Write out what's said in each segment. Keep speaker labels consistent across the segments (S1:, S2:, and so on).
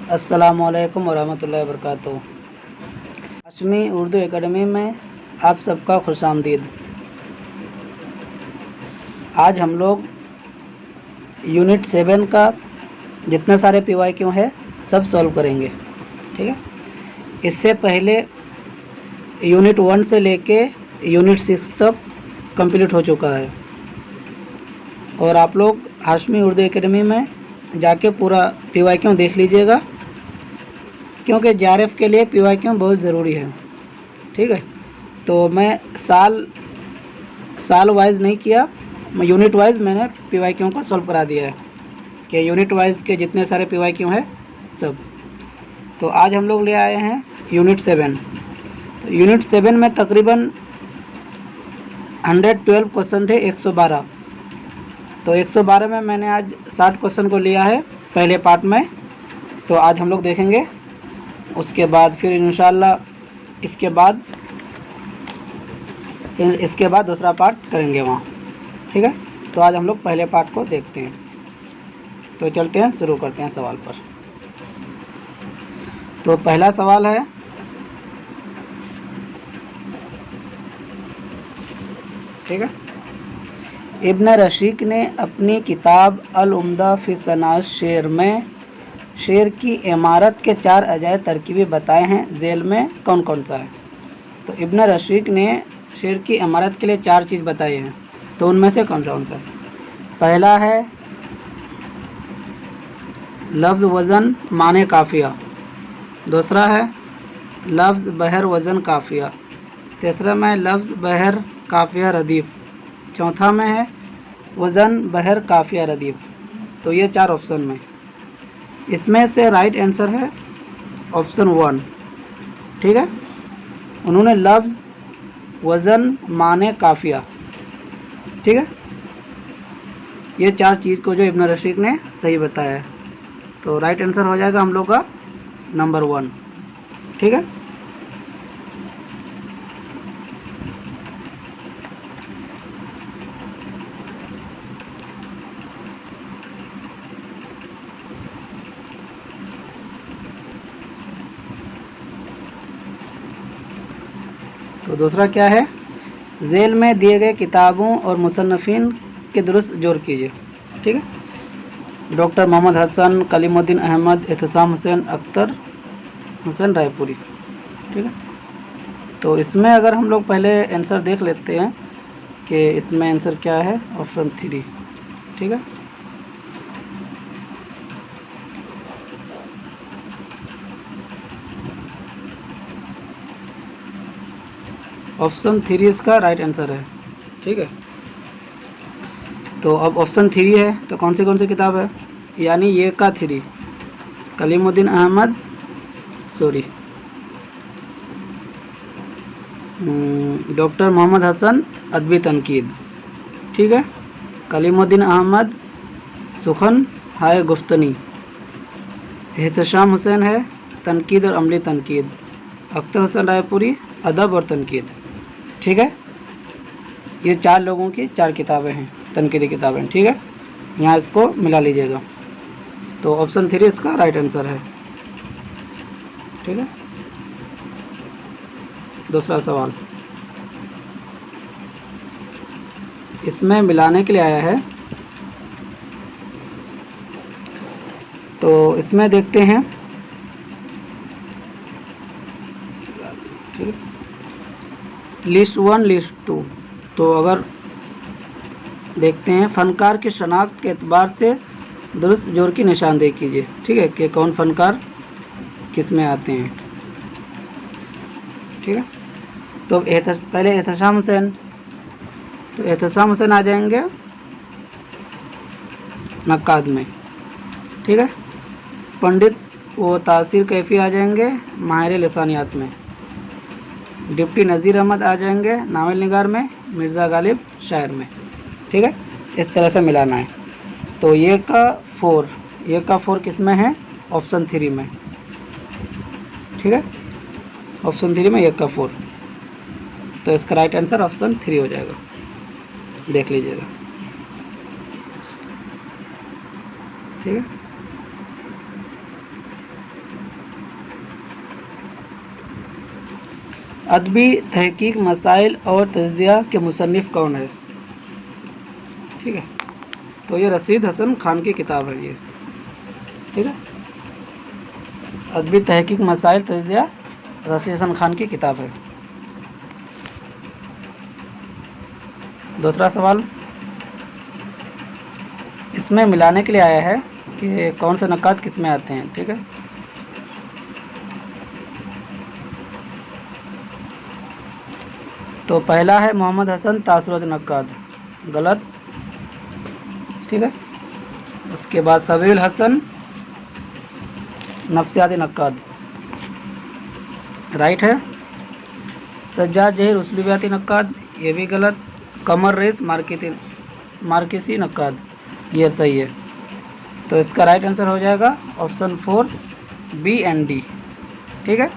S1: अस्सलामुअलैकुम वरहमतुल्लाहि वबरकातुहू। हाशमी उर्दू एकेडमी में आप सबका खुशामदीद। आज हम लोग यूनिट 7 का जितने सारे PYQ है सब सॉल्व करेंगे, ठीक है। इससे पहले यूनिट 1 से लेके यूनिट 6 तक कंप्लीट हो चुका है और आप लोग हाशमी उर्दू एकेडमी में जाके पूरा PYQ देख लीजिएगा, क्योंकि JRF के लिए PYQ बहुत ज़रूरी है, ठीक है। तो मैं साल वाइज नहीं किया, मैं यूनिट वाइज मैंने PYQ को सॉल्व करा दिया है कि यूनिट वाइज के जितने सारे PYQ हैं सब। तो आज हम लोग ले आए हैं यूनिट 7। तो यूनिट 7 में तकरीबन 112 क्वेश्चन थे, 112। तो 112 में मैंने आज 60 क्वेश्चन को लिया है पहले पार्ट में। तो आज हम लोग देखेंगे, उसके बाद फिर इंशाल्लाह इसके बाद दूसरा पार्ट करेंगे वहाँ, ठीक है। तो आज हम लोग पहले पार्ट को देखते हैं। तो चलते हैं, शुरू करते हैं सवाल पर। तो पहला सवाल है, ठीक है। इब्न रशीक ने अपनी किताब अल उम्दा फी सनाअत शेर में शेर की इमारत के 4 अजाय तरकीबें बताए हैं, झेल में कौन कौन सा है। तो इब्न रशीक ने शेर की इमारत के लिए 4 चीज़ बताई हैं, तो उनमें से कौन सा है। पहला है लफ्ज़ वज़न माने काफ़िया, दूसरा है लफ्ज़ बहर वज़न काफ़िया, तीसरा में लफ्ज़ बहर काफ़िया रदीफ़, चौथा में है वज़न बहर काफ़िया रदीफ़। तो ये 4 ऑप्शन में, इसमें से राइट आंसर है ऑप्शन 1, ठीक है। उन्होंने लफ्ज़ वज़न माने काफ़िया, ठीक है। ये 4 चीज़ को जो इब्न रशीक ने सही बताया है, तो राइट आंसर हो जाएगा हम लोग का नंबर 1, ठीक है। तो दूसरा क्या है, झेल में दिए गए किताबों और मुसन्निफ़ीन के दुरुस्त जोड़ कीजिए, ठीक है। डॉक्टर मोहम्मद हसन, कलीमुद्दीन अहमद, एहतसाम हुसैन, अख्तर हुसैन रायपुरी, ठीक है। तो इसमें अगर हम लोग पहले आंसर देख लेते हैं कि इसमें आंसर क्या है, ऑप्शन 3, ठीक है। ऑप्शन 3 इसका राइट आंसर है, ठीक है। तो अब ऑप्शन 3 है, तो कौन सी किताब है, यानी ये का 3, कलीमुद्दीन अहमद, सॉरी डॉक्टर मोहम्मद हसन अदबी तनकीद, ठीक है। कलीमुद्दीन अहमद सुखन हाय गुफ्तनी, एहतशाम हुसैन है तनकीद और अमली तनकीद, अख्तर हुसैन रायपुरी अदब और तनकीद, ठीक है। ये 4 लोगों की 4 किताबें हैं, तनकीदी किताबें, ठीक है। यहाँ इसको मिला लीजिएगा। तो ऑप्शन 3 इसका राइट आंसर है, ठीक है। दूसरा सवाल इसमें मिलाने के लिए आया है, तो इसमें देखते हैं, ठीक है, लिस्ट 1 लिस्ट 2। तो अगर देखते हैं, फ़नकार की शनाख्त के एतबार से दुरुस्त जोड़ की निशानदेही कीजिए, ठीक है, कि कौन फ़नकार किस में आते हैं, ठीक है। तो पहले एहतशाम हुसैन, तो एहतशाम हुसैन आ जाएंगे नक्काद में, ठीक है। पंडित वो तासीर कैफ़ी आ जाएंगे माहिर लिसानियात में। डिप्टी नज़ीर अहमद आ जाएंगे नावल निगार में, मिर्ज़ा गालिब शायर में, ठीक है। इस तरह से मिलाना है। तो ये का 4 किस में है, ऑप्शन 3 में, ठीक है। ऑप्शन 3 में ये का 4, तो इसका राइट आंसर ऑप्शन 3 हो जाएगा, देख लीजिएगा, ठीक है। अदबी तहकीक मसाइल और तज्जिया के मुसन्निफ़ कौन है? ठीक है, तो ये रशीद हसन खान की किताब है ये। ठीक है, अदबी तहकीक मसाइल तज्जिया रशीद हसन खान की किताब है। दूसरा सवाल इसमें मिलाने के लिए आया है कि कौन से नक़ाद किस में आते हैं। ठीक है, तो पहला है मोहम्मद हसन तासुरात नक्काद, गलत। ठीक है, उसके बाद सबील हसन नफ्सियाती नक्काद, राइट है। सज्जाद जहीर उसलूबियाती नक्काद, ये भी गलत। कमर रेस मार्किसी नक्काद, ये सही है। तो इसका राइट आंसर हो जाएगा ऑप्शन 4 बी एंड डी। ठीक है,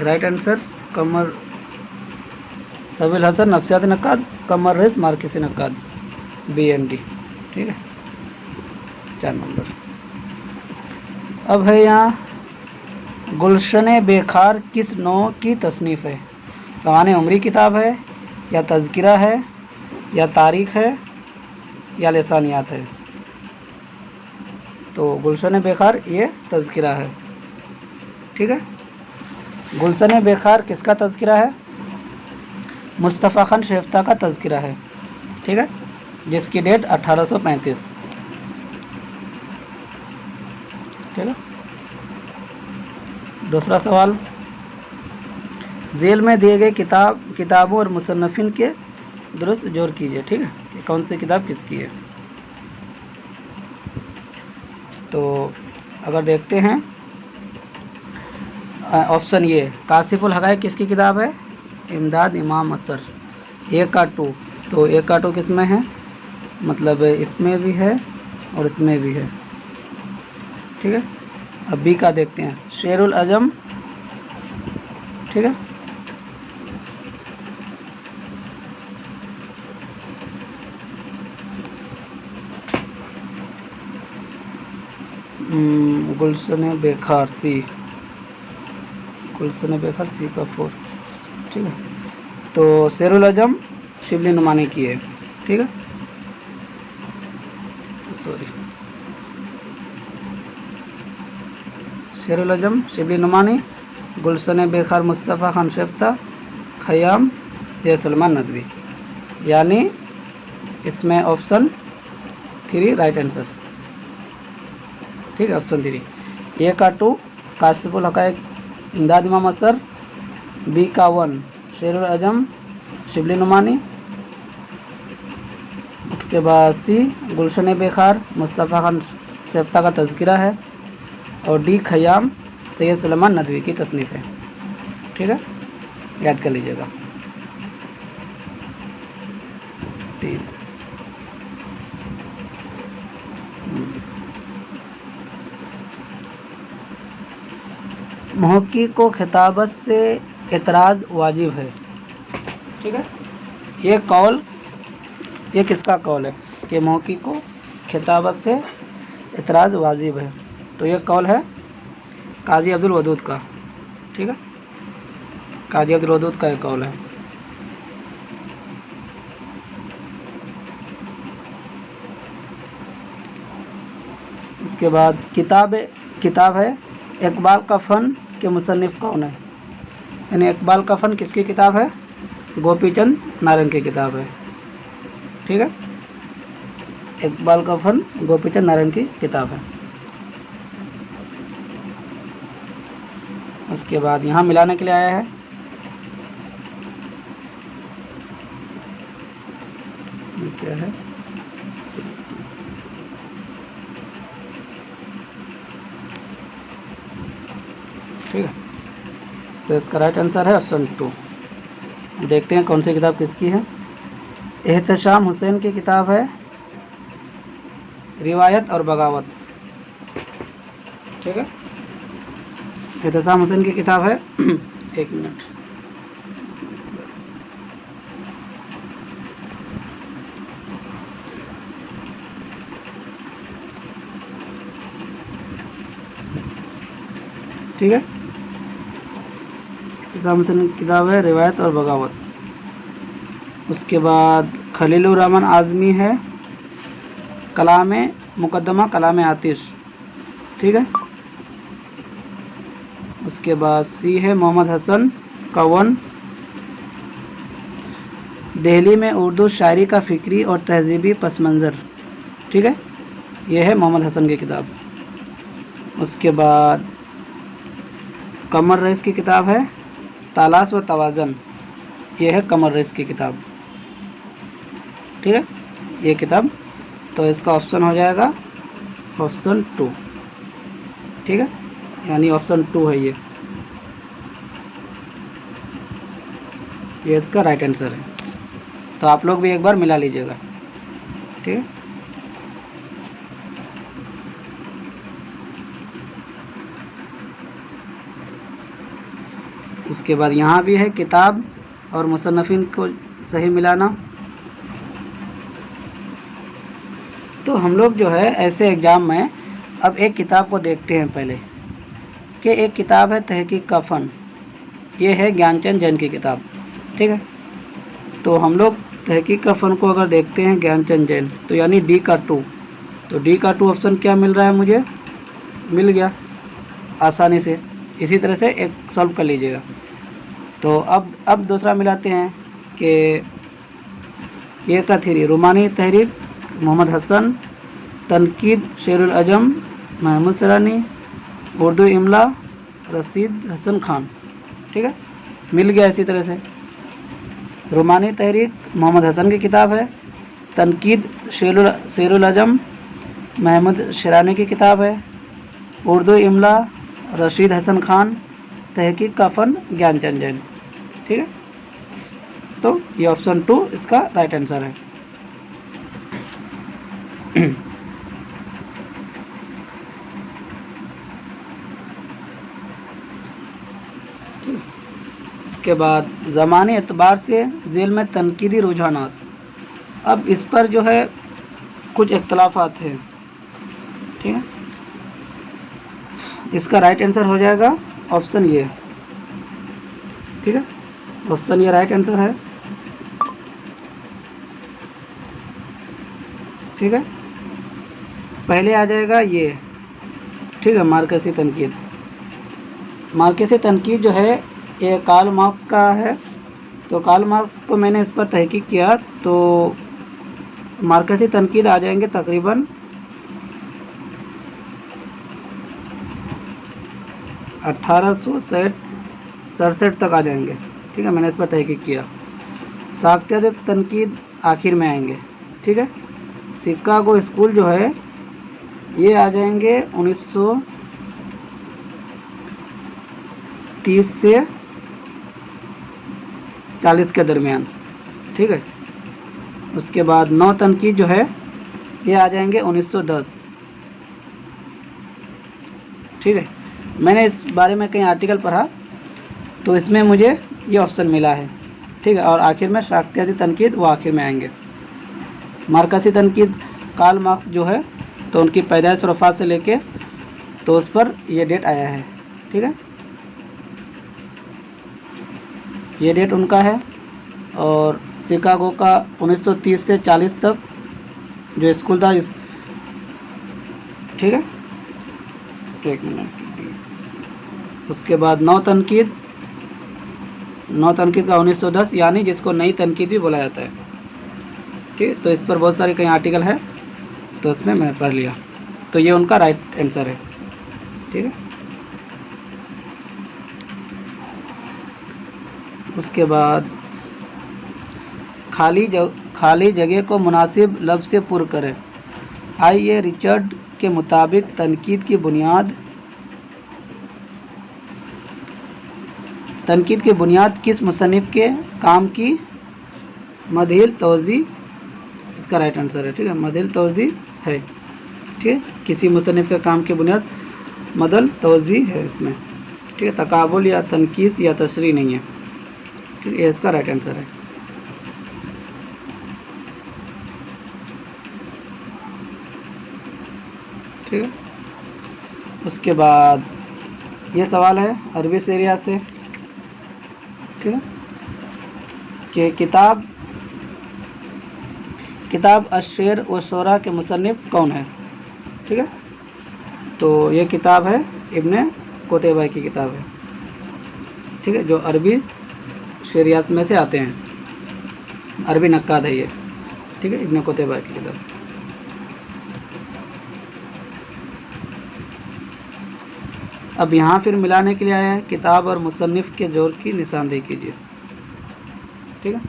S1: राइट आंसर कमर सबील हसन नफ्सियाती नक्काद, कमर रेस मार्किसी नक्काद, बी एंड डी। ठीक है, 4 नंबर। अब है यहाँ गुलशन बेखार किस नौ की तसनीफ़ है? सवाने उमरी किताब है, या तज़किरा है, या तारीख़ है, या लिसानियात है? तो गुलशन बेखार ये तज़किरा है। ठीक है, गुलशन बेखार किसका तज़किरा है? मुस्तफ़ा खान शेफ्ता का तज़किरा है। ठीक है, जिसकी डेट 1835। ठीक है, दूसरा सवाल, झेल में दिए गए किताबों और मुसन्निफ़िन के दुरुस्त जोड़ कीजिए। ठीक है, कि कौन सी किताब किसकी है। तो अगर देखते हैं ऑप्शन ये काशिफुल हक़ाइक़ किसकी किताब है? इमदाद इमाम असर, ए का 2। तो ए का 2 किस में है? मतलब इसमें भी है और इसमें भी है। ठीक है, अब बी का देखते हैं, शेरुल अजम। ठीक है, गुलशन बेखार सी, गुलशन बेखार सी का 4। ठीक है, तो शेरुल अजम शिबली नुमानी की है। ठीक है, सॉरी, शेरुल अजम शिबली नुमानी, गुलशन बेखार मुस्तफ़ा खान शेफ्ता, खयाम सैयद सलमान नदवी, यानी इसमें ऑप्शन 3 राइट आंसर। ठीक है, ऑप्शन 3 ए का 2 काशिफुल हक़ाइक़ इमदाद इमाम असर, बी का 1 शेरुल अजम शिबली नुमानी, उसके बाद सी गुलशन बेखार मुस्तफ़ा खान शेफ्ता का तज़किरा है, और डी खयाम सैयद सलमान नदवी की तसनीफ़ है। ठीक है, याद कर लीजिएगा। 3 मुहक्किक को खिताबत से एतराज़ वाजिब है। ठीक है, ये कौल, ये किसका कौल है कि मुहक्किक को खिताबत से एतराज़ वाजिब है? तो ये कौल है काजी अब्दुल वदूद का। ठीक है, काजी अब्दुल वदूद का ये कौल है। उसके बाद किताब है इकबाल का फ़न के मुसन्निफ़ कौन है? यानी इकबाल का फ़न किसकी किताब है? गोपीचंद नारंग की किताब है। ठीक है, इकबाल का फ़न गोपीचंद नारंग की किताब है। उसके बाद यहाँ मिलाने के लिए आया है, क्या है? ठीक है, तो इसका राइट आंसर है ऑप्शन 2। देखते हैं कौन सी किताब किसकी है। एहतशाम हुसैन की किताब है रिवायत और बगावत। ठीक है, एहतशाम हुसैन की किताब है 1 मिनट, ठीक है। की किताब है रिवायत और बगावत। उसके बाद खलीलुर रहमान आज़मी है कलाम मुकदमा कलाम आतिश, ठीक है। उसके बाद सी है मोहम्मद हसन कवन, दिल्ली में उर्दू शायरी का फ़िक्री और तहजीबी पस मंज़र, ठीक है। यह है मोहम्मद हसन की किताब। उसके बाद कमर रईस की किताब है तालाश व तवाज़न, यह है कमर रईस की किताब, ठीक है। ये किताब, तो इसका ऑप्शन हो जाएगा ऑप्शन 2, ठीक है, यानी ऑप्शन 2 है ये इसका राइट आंसर है। तो आप लोग भी एक बार मिला लीजिएगा, ठीक है। उसके बाद यहाँ भी है किताब और मुसन्नफ़ीन को सही मिलाना। तो हम लोग जो है ऐसे एग्ज़ाम में अब एक किताब को देखते हैं पहले, कि एक किताब है तहकीक का फ़न, ये है ज्ञानचंद जैन की किताब, ठीक है। तो हम लोग तहकीक का फ़न को अगर देखते हैं ज्ञानचंद जैन, तो यानी डी का 2, तो डी का 2 ऑप्शन क्या मिल रहा है मुझे, मिल गया आसानी से। इसी तरह से एक सॉल्व कर लीजिएगा। तो अब दूसरा मिलाते हैं कि ये का थ्री रुमानी तहरीक मोहम्मद हसन, तनकीद शेरुल अजम महमूद सरानी, उर्दू इमला रशीद हसन खान, ठीक है, मिल गया। इसी तरह से रुमानी तहरीक मोहम्मद हसन की किताब है, तनकीद शेरुल अजम महमूद शरानी की किताब है, उर्दू इमला रशीद हसन खान, तहकीक का फ़न ज्ञानचंद जैन, ठीक है। तो ये ऑप्शन 2 इसका राइट आंसर है। इसके बाद ज़मानी एतबार से ज़ेल में तनकीदी रुझानात। अब इस पर जो है कुछ इख्तलाफात हैं, ठीक है। इसका राइट आंसर हो जाएगा ऑप्शन ये, ठीक है, ऑप्शन ये राइट आंसर है, ठीक है। पहले आ जाएगा ये, ठीक है, मार्कसी तनकीद। मार्कसी तनकीद जो है ये कार्ल मार्क्स का है। तो कार्ल मार्क्स को मैंने इस पर तहकीक किया, तो मार्कसी तनकीद आ जाएंगे तकरीबन 1867 तक आ जाएंगे, ठीक है, मैंने इस पर तहकीक किया। साख्तियात तनकीद आखिर में आएंगे, ठीक है। शिकागो स्कूल जो है ये आ जाएंगे 1930 से 40 के दरमियान, ठीक है। उसके बाद नौ तनकीद जो है ये आ जाएंगे 1910, ठीक है। मैंने इस बारे में कई आर्टिकल पढ़ा, तो इसमें मुझे ये ऑप्शन मिला है, ठीक है। और आखिर में साख्तियाती तनकीद वो आखिर में आएंगे। मार्कसी तनकीद कार्ल मार्क्स जो है, तो उनकी पैदाइश और वफ़ात से लेके तो उस पर ये डेट आया है, ठीक है, ये डेट उनका है। और शिकागो का 1930 से 40 तक जो स्कूल था इस, ठीक है, एक मिनट। उसके बाद नौ तनकीद का 1910, यानी जिसको नई तनकीद भी बोला जाता है, ठीक है। तो इस पर बहुत सारे कई आर्टिकल है, तो इसमें मैंने पढ़ लिया, तो ये उनका राइट आंसर है, ठीक है। उसके बाद खाली जगह को मुनासिब लफ्ज़ से पुर करें। आइए रिचर्ड के मुताबिक तनकीद की बुनियाद किस मुसन्निफ़ के काम की मदहिल तवज़ी, इसका राइट आंसर है, ठीक है, मदहिल तवज़ी है, ठीक है। किसी मुसन्निफ़ के काम की बुनियाद मदल तवज़ी है इसमें, ठीक है, तकाबुल या तनकीस या तशरीह नहीं है, ठीक है, इसका राइट आंसर है। ठीक है। उसके बाद ये सवाल है अरबी शेरिया से, ठीक है, कि किताब अश्शेर व शोरा के मुसन्निफ़ कौन है, ठीक है। तो ये किताब है इब्ने कुतैबा की किताब है, ठीक है, जो अरबी शेरियात में से आते हैं, अरबी नक्काद है ये, ठीक है, इब्ने कुतैबा की किताब। अब यहाँ फिर मिलाने के लिए आया है, किताब और मुसन्निफ़ के जोड़ की निशानदेही कीजिए, ठीक है।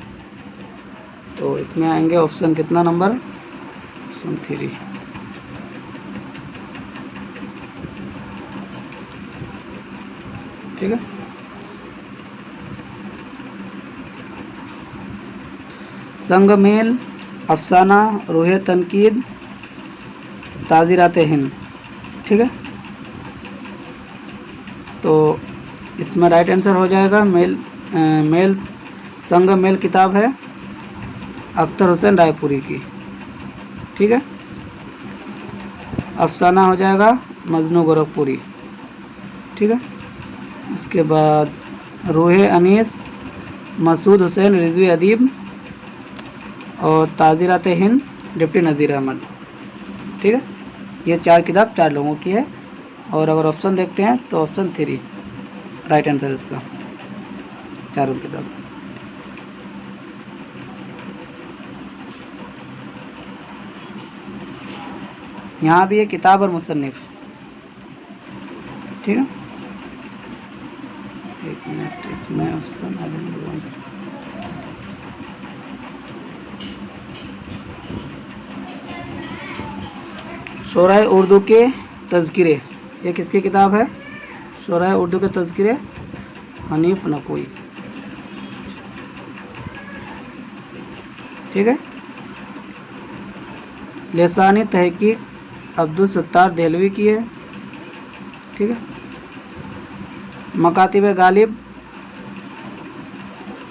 S1: तो इसमें आएंगे ऑप्शन कितना नंबर, ऑप्शन 3, ठीक है। संगमेल, अफसाना, रूहे तनकीद, ताज़ीरात हिंद, ठीक है। तो इसमें राइट आंसर हो जाएगा मेल संगमेल किताब है अख्तर हुसैन रायपुरी की, ठीक है। अफसाना हो जाएगा मजनू गोरखपुरी, ठीक है। उसके बाद रूहे अनीस मसूद हुसैन रिजवी अदीब, और ताज़ीरात हिंद डिप्टी नज़ीर अहमद, ठीक है। ये 4 किताब 4 लोगों की है। और अगर ऑप्शन देखते हैं तो ऑप्शन 3 राइट आंसर इसका, चारों किताब। यहाँ भी है किताब और मुसन्निफ़, ठीक है। एक मिनट, इसमें ऑप्शन आ जाएंगे। शोरा उर्दू के तज़किरे, ये किसकी किताब है, शोरा उर्दू के तज़किरे हनीफ नकवी, ठीक है। लिसानी तहकीक अब्दुल सत्तार देहलवी की है, ठीक है। मकातिब गालिब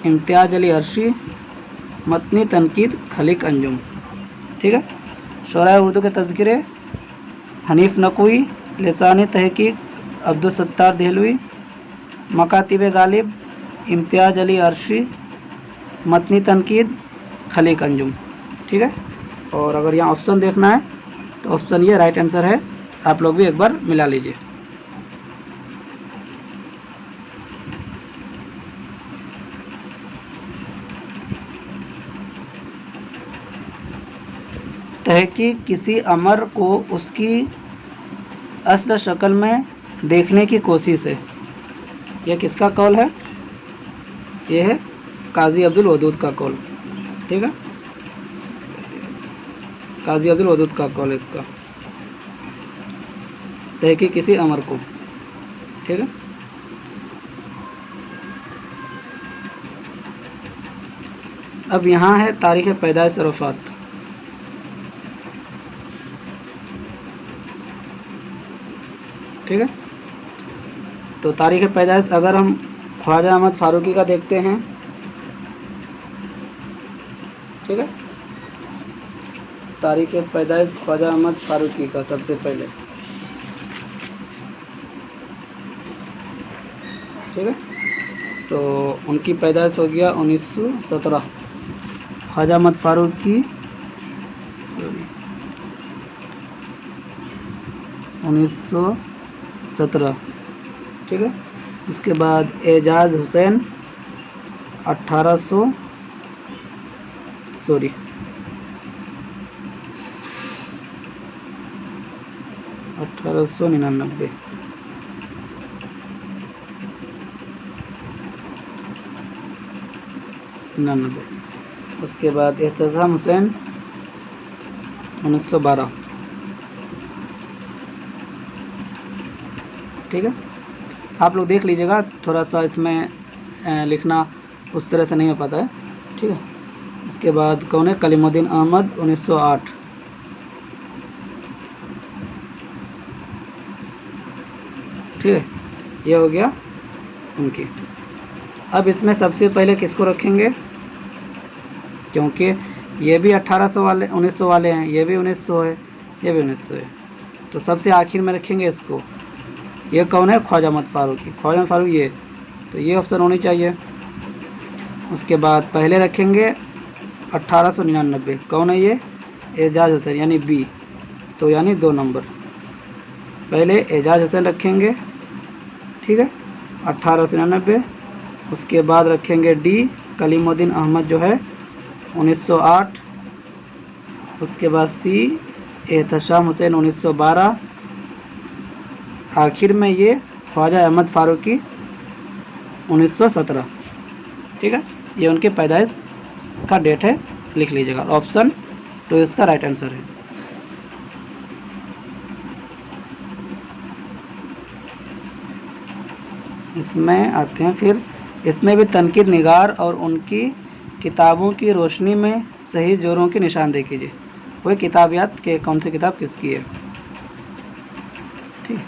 S1: इम्तियाज़ अली अर्शी, मतनी तनकीद खलीक अंजुम, ठीक है। शोरा उर्दू के तज़किरे हनीफ नकवी, लिसानी तहकीक अब्दुल सत्तार देहलवी, मकातिब गालिब इम्तियाज़ अली अर्शी, मतनी तनकीद खलीक अंजुम, ठीक है। और अगर यहाँ ऑप्शन देखना है तो ऑप्शन ये राइट आंसर है, आप लोग भी एक बार मिला लीजिए। तहकीक किसी अमर को उसकी असल शक्ल में देखने की कोशिश है, यह किसका कौल है, यह है काजी अब्दुल वदूद का कौल, ठीक है। काजी अब्दुल वदूद का कौल है इसका, तहकीक किसी अमर को, ठीक है। अब यहाँ है तारीख़ पैदाइश और वफ़ात, ठीक है। तो तारीख़ पैदाइश अगर हम ख्वाजा अहमद फ़ारूकी का देखते हैं, ठीक है, तारीख़ पैदाइश ख्वाजा अहमद फ़ारूकी का सबसे पहले, ठीक है। तो उनकी पैदाइश हो गया 1917, ख्वाजा अहमद फ़ारूकी 1917, ठीक है। उसके बाद एजाज हुसैन 1899, उसके बाद एहतसाम हुसैन 1912, ठीक है। आप लोग देख लीजिएगा, थोड़ा सा इसमें लिखना उस तरह से नहीं हो पाता है, ठीक है। इसके बाद कौन है, कलीमुद्दीन अहमद 1908, ठीक है, ये हो गया उनकी। अब इसमें सबसे पहले किसको रखेंगे, क्योंकि ये भी 1800 वाले 1900 वाले हैं, ये भी 1900 है, ये भी 1900 है, तो सबसे आखिर में रखेंगे इसको, ये कौन है? ख्वाजा अहमद फ़ारूकी। ख्वाजा अहमद फ़ारूकी ये, तो ये ऑप्शन होनी चाहिए। उसके बाद पहले रखेंगे 1899, कौन है ये? एजाज हुसैन, यानी बी, तो यानी 2 नंबर। पहले एजाज हुसैन रखेंगे, ठीक है, 1899। उसके बाद रखेंगे डी, कलीमुद्दीन अहमद जो है 1908। उसके बाद सी, एहतशाम हुसैन 1912। आखिर में ये ख्वाजा अहमद फ़ारूकी 1917। ठीक है, ये उनके पैदाइश का डेट है, लिख लीजिएगा। ऑप्शन 2 इसका राइट आंसर है। इसमें आते हैं फिर, इसमें भी तनकीद निगार और उनकी किताबों की रोशनी में सही जोरों की निशानदेही कीजिए। वही किताबियात के कौन सी किताब किसकी है? ठीक,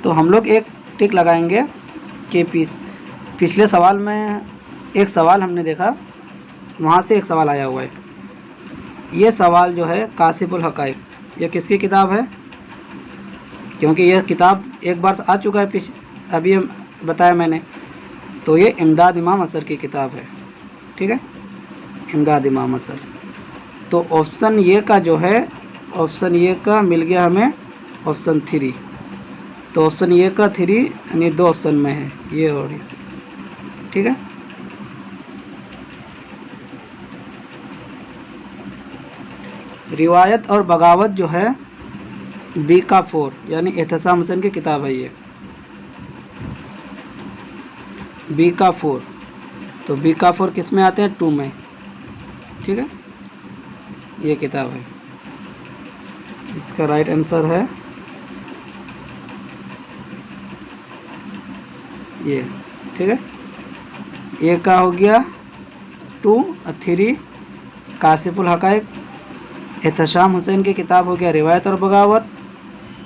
S1: तो हम लोग एक टिक लगाएंगे कि पिछले सवाल में एक सवाल हमने देखा, वहाँ से एक सवाल आया हुआ है। ये सवाल जो है काशिफुल हक़ाइक़, ये किसकी किताब है? क्योंकि यह किताब एक बार आ चुका है, अभी बताया मैंने, तो ये इमदाद इमाम असर की किताब है। ठीक है, इमदाद इमाम असर। तो ऑप्शन ये का जो है, ऑप्शन ये का मिल गया हमें ऑप्शन 3। तो ऑप्शन ये का 3 यानी 2 ऑप्शन में है ये और ये। ठीक है, रिवायत और बगावत जो है बी का 4, यानी एहतशाम हुसैन की किताब है ये, बी का 4। तो बी का 4 किस में आते हैं? 2 में। ठीक है, ये किताब है, इसका राइट आंसर है ये। ठीक है, ये का हो गया 2 और 3 काशिफुल हक़ाइक़। एहतशाम हुसैन की किताब हो गया रिवायत और बगावत।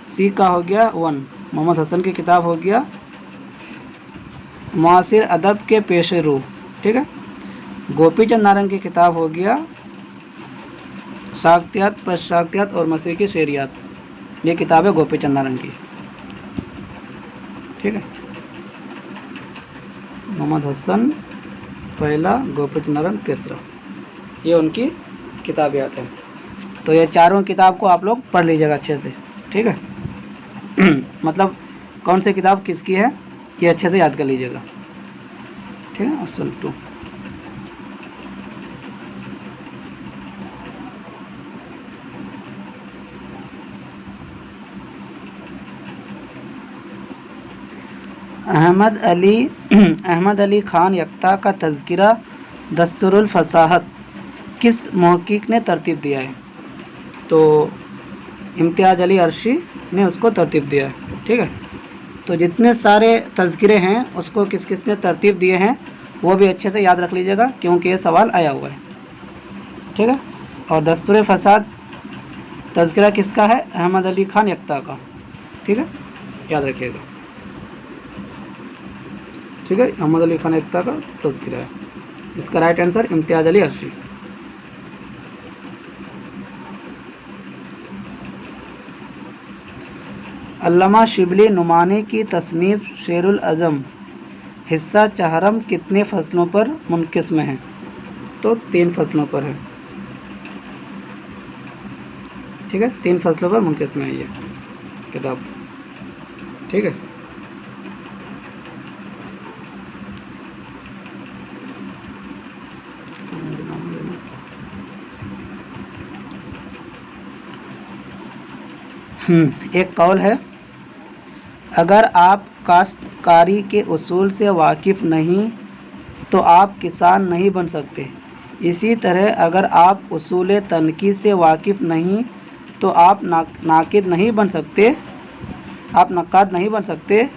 S1: सी का हो गया 1 मोहम्मद हसन की किताब हो गया मुआसिर अदब के पेश रू। ठीक है, गोपीचंद नारंग की किताब हो गया शाक्तियात, पश्चाक्तियात और मसीकी शेरियात। ये किताब है गोपीचंद नारंग की। ठीक है, मोहम्मद हसन पहला, गोपीचंद नारंग तीसरा, ये उनकी किताबियात हैं। तो ये चारों किताब को आप लोग पढ़ लीजिएगा अच्छे से। ठीक है मतलब कौन सी किताब किसकी है ये अच्छे से याद कर लीजिएगा। ठीक है, ऑप्शन 2। अहमद अली खान यक्ता का तज़किरा दस्तुरुल फसाहत किस मुहक्किक ने तरतीब दिया है? तो इम्तियाज़ अली अर्शी ने उसको तरतीब दिया है। ठीक है, तो जितने सारे तज़किरे हैं उसको किस किस ने तरतीब दिए हैं वो भी अच्छे से याद रख लीजिएगा, क्योंकि ये सवाल आया हुआ है। ठीक है, और दस्तूर फसाद तज़किरा किसका है? अहमद अली खान यक्ता का। ठीक है, याद रखिएगा। ठीक है, अहमद अली खान यक्ता का तज़किरा है। इसका राइट आंसर इम्तियाज़ अली अर्शी। अल्लामा शिबली नुमानी की तसनीफ़ शेरुल अज़म हिस्सा चहरम कितने फसलों पर मुनक़िस्म है? तो 3 फसलों पर है। ठीक है, 3 फसलों पर मुनक़िस्म है ये किताब। ठीक है, एक कौल है, अगर आप काश्तकारी के उसूल से वाकिफ़ नहीं तो आप किसान नहीं बन सकते। इसी तरह अगर आप उसूल तनकीद से वाकिफ़ नहीं तो आप नाकिद नहीं बन सकते, आप नक्काद नहीं बन सकते।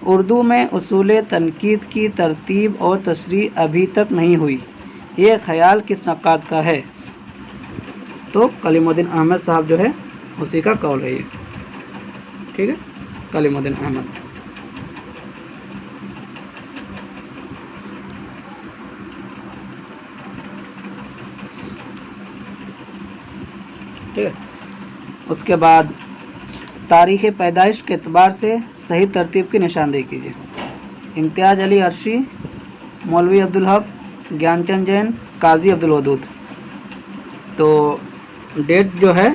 S1: उर्दू में उसूल तनकीद की तरतीब और तशरीह अभी तक नहीं हुई, ये ख्याल किस नक्काद का है? तो कलीमुद्दीन अहमद साहब जो है उसी का कौल है ये। ठीक है, कलीमुद्दीन अहमद। ठीक है, उसके बाद तारीख़ पैदाइश के एतबार से सही तरतीब की निशानदेही कीजिए। इम्तियाज़ अली अर्शी, मौलवी अब्दुल हक, ज्ञानचंद जैन, काजी अब्दुल वदूद। तो डेट जो है,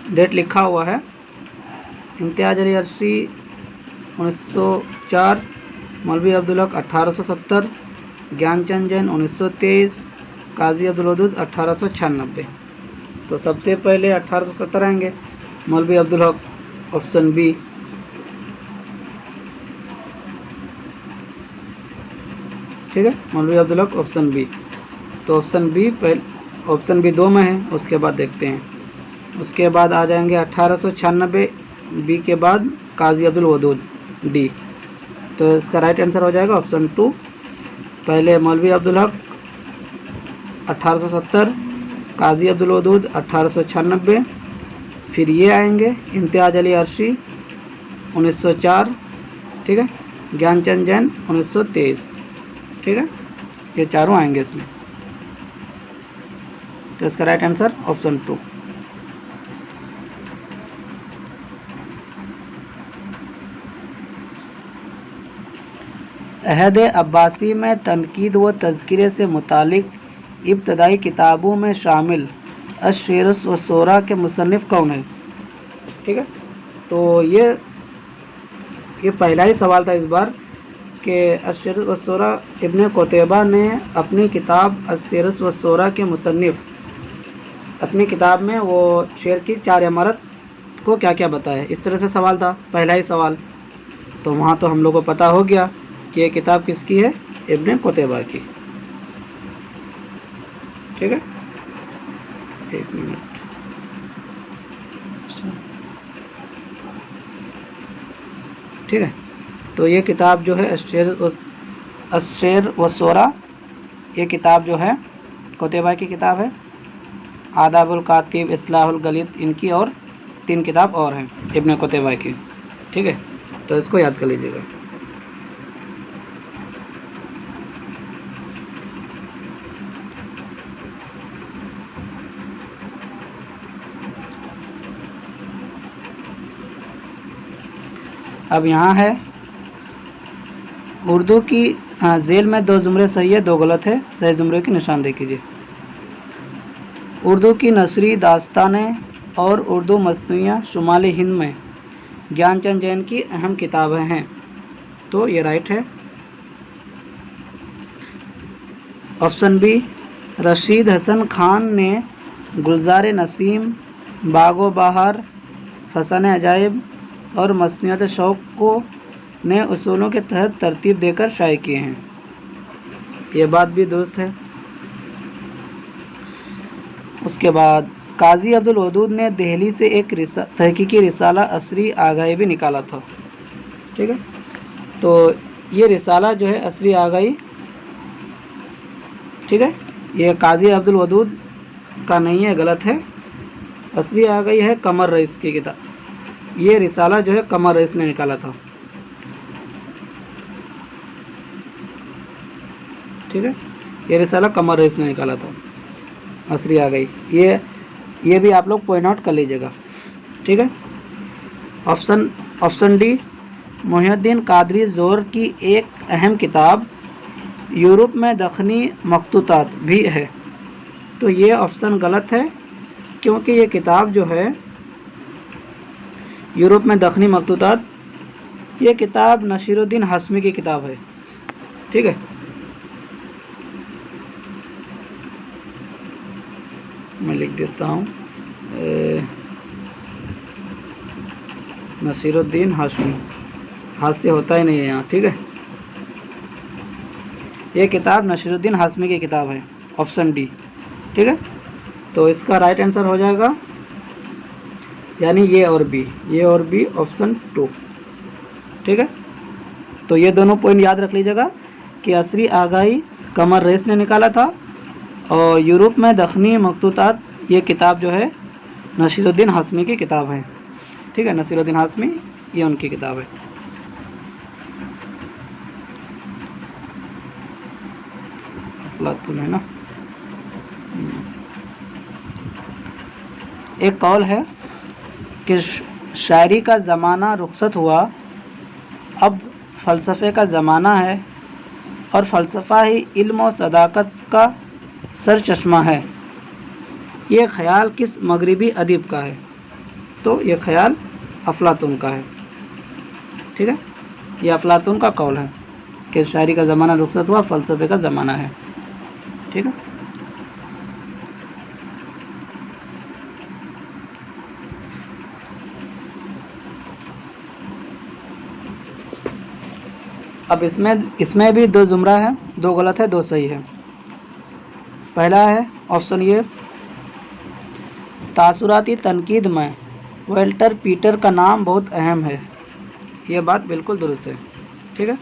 S1: डेट लिखा हुआ है, इम्तियाज़ अली अर्शी 1904, मौलवी अब्दुल हक 1870, ज्ञानचंद जैन 1923, काजी अब्दुल वदूद 1896। तो सबसे पहले 1870 आएंगे, मौलवी अब्दुल हक, ऑप्शन बी। ठीक है, मौलवी अब्दुल हक ऑप्शन बी। तो ऑप्शन बी पहले, ऑप्शन बी 2 में है, उसके बाद देखते हैं। उसके बाद आ जाएंगे 1896, बी के बाद काजी अब्दुल वदूद, डी। तो इसका राइट आंसर हो जाएगा ऑप्शन 2। पहले मौलवी अब्दुल हक 1870, काजी अब्दुल वदूद 1896, फिर ये आएंगे इम्तियाज़ अली अर्शी 1904, ठीक है, ज्ञानचंद जैन 1923, ठीक है, ये चारों आएंगे इसमें। तो इसका राइट आंसर ऑप्शन 2। अहद अब्बासी में तनकीद व तज़किरे से मुतालिक इब्तदाई किताबों में शामिल अश-शेर व शोरा के मुसन्निफ़ कौन है? ठीक है, तो ये पहला ही सवाल था इस बार कि अश-शेर व शोरा इब्न कुतैबा ने अपनी किताब अश-शेर व शोरा के मुसन्निफ़, अपनी किताब में वो शेर की 4 इमारत को क्या क्या बताया। इस तरह से सवाल था, पहला ही सवाल। तो वहाँ तो हम लोगों को पता हो गया कि ये किताब किसकी है, इब्न कुतैबा की। ठीक है, 1 मिनट। ठीक है, तो ये किताब जो है अश-शेर व शोरा, ये किताब जो है कुतैबा की किताब है। आदाबुल कातिब, इस्लाहुल गलित, इनकी और 3 किताब और हैं इब्न कुतैबा की। ठीक है, तो इसको याद कर लीजिएगा। अब यहाँ है उर्दू की, हाँ, झेल में 2 जुमरे सही है, 2 गलत है। सही जुमरे की निशानदेही कीजिए। उर्दू की नसरी दास्तानें और उर्दू मसनूइयाँ शुमाली हिंद में ज्ञानचंद जैन की अहम किताबें हैं। तो ये राइट है। ऑप्शन बी, रशीद हसन खान ने गुलजार नसीम, बागो बहार, फसान अजाइब और मसनूइयात शौक़ को नए उसूलों के तहत तरतीब देकर शाये किए हैं। ये बात भी दुरुस्त है। उसके बाद काजी अब्दुल वदूद ने दिल्ली से एक तहकीकी रिसाला असरी आगाही भी निकाला था। ठीक है, तो ये रिसाला जो है असरी आगाही, ठीक है, ये काजी अब्दुल वदूद का नहीं है, गलत है। असरी आगाही है कमर रईस की किताब। ये रिसाला जो है कमर रईस ने निकाला था। ठीक है, ये रिसाला कमर रईस ने निकाला था, असरी आ गई। ये भी आप लोग पॉइंट आउट कर लीजिएगा। ठीक है, ऑप्शन डी, मोहिउद्दीन कादरी ज़ोर की एक अहम किताब यूरोप में दखनी मखतूतात भी है। तो ये ऑप्शन गलत है, क्योंकि ये किताब जो है यूरोप में दखनी मखतूतात, ये किताब नसीरुद्दीन हाशमी की किताब है। ठीक है, मैं लिख देता हूँ, नसीरुद्दीन हाशमी, हाथ से होता ही नहीं है यहाँ। ठीक है, ये किताब नसीरुद्दीन हाशमी की किताब है, ऑप्शन डी। ठीक है, तो इसका राइट आंसर हो जाएगा यानी ये और बी, ऑप्शन 2। ठीक है, तो ये दोनों पॉइंट याद रख लीजिएगा कि असरी आगाही कमर रईस ने निकाला था और यूरोप में दखनी मखतूतात, ये किताब जो है नसीरुद्दीन हाशमी की किताब है। ठीक है, नसीरुद्दीन हाशमी, ये उनकी किताब है। अफलातून है ना। एक कौल है कि शायरी का ज़माना रुखसत हुआ, अब फ़लसफ़े का ज़माना है, और फ़लसफ़ा ही इल्म और सदाकत का सरचश्मा है। ये ख़याल किस मगरिबी अदीब का है? तो ये ख़याल अफ़लातून का है। ठीक है, ये अफ़लातून का कौल है कि शायरी का ज़माना रुखसत हुआ, फ़लसफ़े का ज़माना है। ठीक है, अब इसमें भी दो जुमरा है, दो गलत है, दो सही है। पहला है ऑप्शन ये, तासुराती तनकीद में वेल्टर पीटर का नाम बहुत अहम है। ये बात बिल्कुल दुरुस्त है। ठीक है,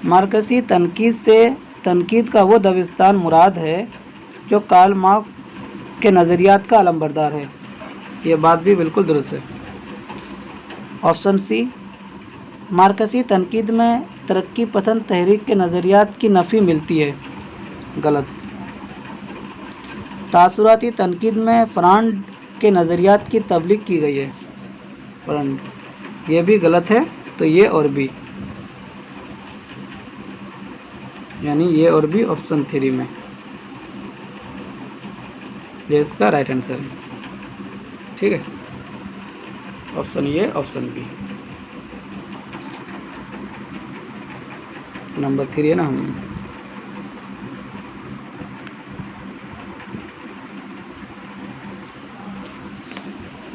S1: मार्कसी तनकीद से तनकीद का वो दबिस्तान मुराद है जो कार्ल मार्क्स के नज़रियात का अलमबरदार है। ये बात भी बिल्कुल दुरुस्त है। ऑप्शन सी, मार्कसी तनकीद में तरक्की पसंद तहरीक के नज़रियात की नफ़ी मिलती है। गलत। तासुराती तनकीद में फ्रांड के नज़रियात की तबलीग की गई है। फ्रांड, ये भी गलत है। तो ये और बी, यानी ये और बी ऑप्शन 3 में, ये इसका राइट आंसर है। ठीक है, ऑप्शन ये, ऑप्शन बी। नंबर 3 है ना। हम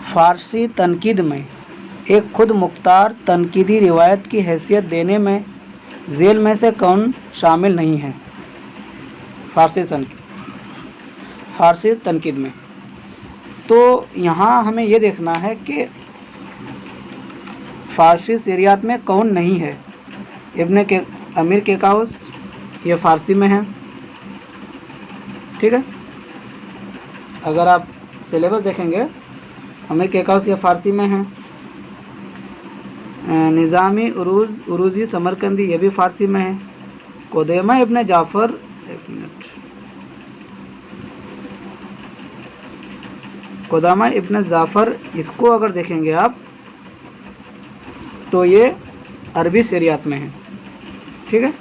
S1: फ़ारसी तनकीद में एक खुद मुख्तार तनकीदी रिवायत की हैसियत देने में झेल में से कौन शामिल नहीं है? फ़ारसी तनकीद में तो यहाँ हमें ये देखना है कि फ़ारसी शरियात में कौन नहीं है। इब्न के अमीर केकाउस, ये फ़ारसी में है। ठीक है, अगर आप सिलेबस देखेंगे, अमीर केकाउस ये फ़ारसी में है। निज़ामी उरूज़ी समरकंदी, ये भी फ़ारसी में है। कोदैमा इब्न जाफ़र, एक मिनट, कोदामा इब्न जाफ़र, इसको अगर देखेंगे आप तो ये अरबी शरियात में है। ठीक है,